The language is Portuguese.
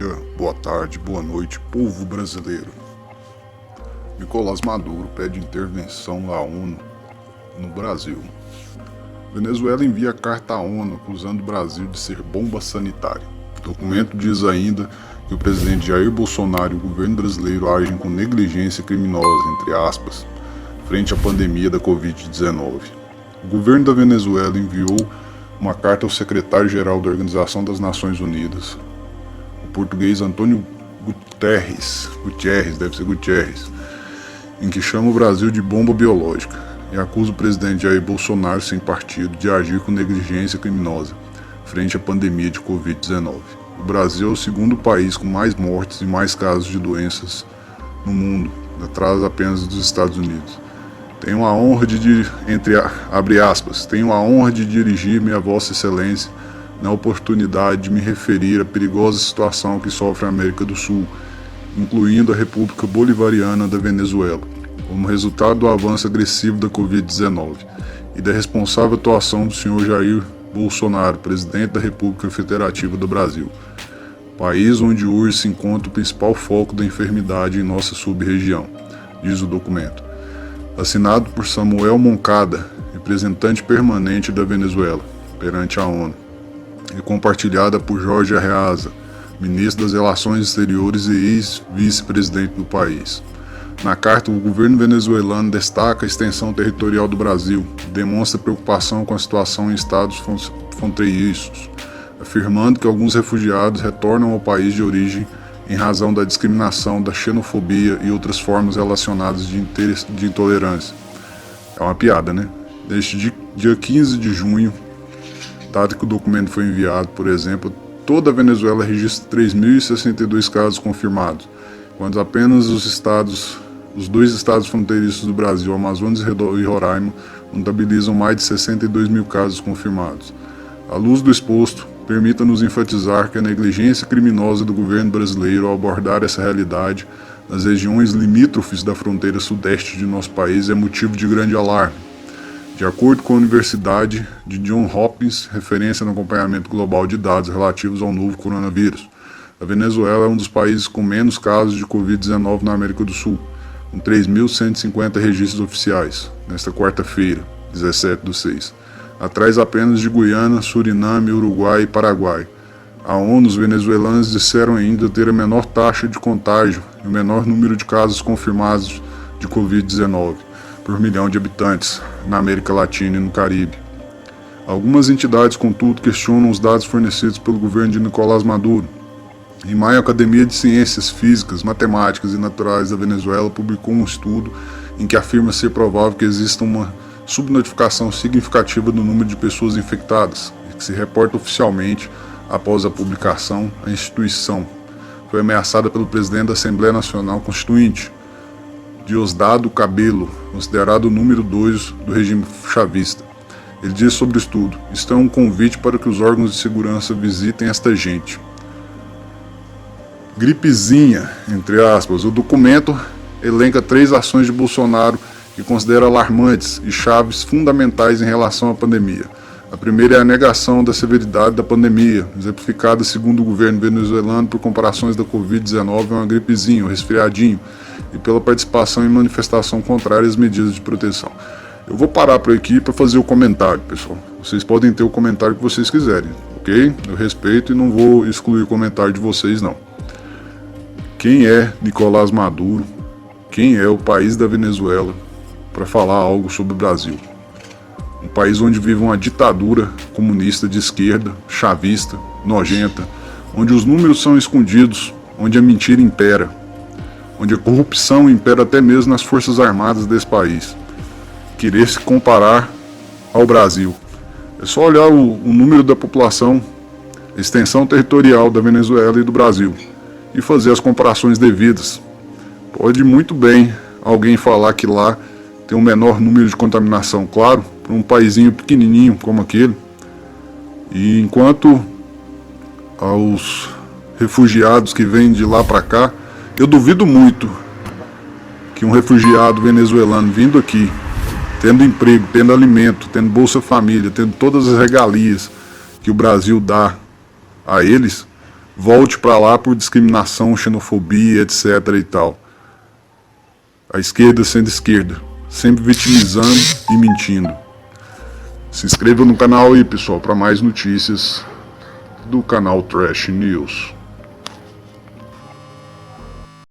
dia, boa tarde, boa noite, povo brasileiro. Nicolás Maduro pede intervenção da ONU no Brasil. Venezuela envia carta à ONU acusando o Brasil de ser bomba sanitária. O documento diz ainda que o presidente Jair Bolsonaro e o governo brasileiro agem com negligência criminosa, entre aspas, frente à pandemia da Covid-19. O governo da Venezuela enviou uma carta ao secretário-geral da Organização das Nações Unidas, o português Antônio Gutierrez, em que chama o Brasil de bomba biológica e acusa o presidente Jair Bolsonaro, sem partido, de agir com negligência criminosa frente à pandemia de Covid-19. O Brasil é o segundo país com mais mortes e mais casos de doenças no mundo, atrás apenas dos Estados Unidos. Tenho a honra tenho a honra de dirigir-me a Vossa Excelência na oportunidade de me referir à perigosa situação que sofre a América do Sul, incluindo a República Bolivariana da Venezuela, como resultado do avanço agressivo da Covid-19 e da responsável atuação do Sr. Jair Bolsonaro, presidente da República Federativa do Brasil, país onde hoje se encontra o principal foco da enfermidade em nossa sub-região, diz o documento. Assinado por Samuel Moncada, representante permanente da Venezuela perante a ONU, e compartilhada por Jorge Arreaza, ministro das Relações Exteriores e ex-vice-presidente do país. Na carta, o governo venezuelano destaca a extensão territorial do Brasil e demonstra preocupação com a situação em estados fronteiriços, afirmando que alguns refugiados retornam ao país de origem em razão da discriminação, da xenofobia e outras formas relacionadas de intolerância. É uma piada, né? Desde dia 15 de junho, data que o documento foi enviado, por exemplo, toda a Venezuela registra 3.062 casos confirmados, enquanto apenas os dois estados fronteiriços do Brasil, Amazonas e Roraima, contabilizam mais de 62 mil casos confirmados. À luz do exposto, permita-nos enfatizar que a negligência criminosa do governo brasileiro ao abordar essa realidade nas regiões limítrofes da fronteira sudeste de nosso país é motivo de grande alarme. De acordo com a Universidade de Johns Hopkins, referência no acompanhamento global de dados relativos ao novo coronavírus, a Venezuela é um dos países com menos casos de Covid-19 na América do Sul, com 3.150 registros oficiais, nesta quarta-feira, 17/6. Atrás apenas de Guiana, Suriname, Uruguai e Paraguai. A ONU, os venezuelanos disseram ainda ter a menor taxa de contágio e o menor número de casos confirmados de Covid-19 por milhão de habitantes na América Latina e no Caribe. Algumas entidades, contudo, questionam os dados fornecidos pelo governo de Nicolás Maduro. Em maio, a Academia de Ciências Físicas, Matemáticas e Naturais da Venezuela publicou um estudo em que afirma ser provável que exista uma subnotificação significativa do número de pessoas infectadas, e que se reporta oficialmente após a publicação. A instituição foi ameaçada pelo presidente da Assembleia Nacional Constituinte, Diosdado Cabello, considerado o número 2 do regime chavista. Ele diz sobre o estudo: "Isto é um convite para que os órgãos de segurança visitem esta gente." Gripezinha, entre aspas. O documento elenca 3 ações de Bolsonaro que considera alarmantes e chaves fundamentais em relação à pandemia. A primeira é a negação da severidade da pandemia, exemplificada, segundo o governo venezuelano, por comparações da Covid-19 a uma gripezinha, um resfriadinho, e pela participação em manifestação contrária às medidas de proteção. Eu vou parar por aqui para fazer o comentário, pessoal. Vocês podem ter o comentário que vocês quiserem, ok? Eu respeito e não vou excluir o comentário de vocês, não. Quem é Nicolás Maduro? Quem é o país da Venezuela para falar algo sobre o Brasil? Um país onde vive uma ditadura comunista de esquerda, chavista, nojenta, onde os números são escondidos, onde a mentira impera, onde a corrupção impera até mesmo nas forças armadas desse país. Querer se comparar ao Brasil. É só olhar o número da população, a extensão territorial da Venezuela e do Brasil, e fazer as comparações devidas. Pode muito bem alguém falar que lá tem um menor número de contaminação, claro, para um paizinho pequenininho como aquele. E enquanto aos refugiados que vêm de lá para cá, eu duvido muito que um refugiado venezuelano vindo aqui, tendo emprego, tendo alimento, tendo Bolsa Família, tendo todas as regalias que o Brasil dá a eles, volte para lá por discriminação, xenofobia, etc e tal. A esquerda sendo esquerda, sempre vitimizando e mentindo. Se inscreva no canal aí, pessoal, para mais notícias do canal Trash News.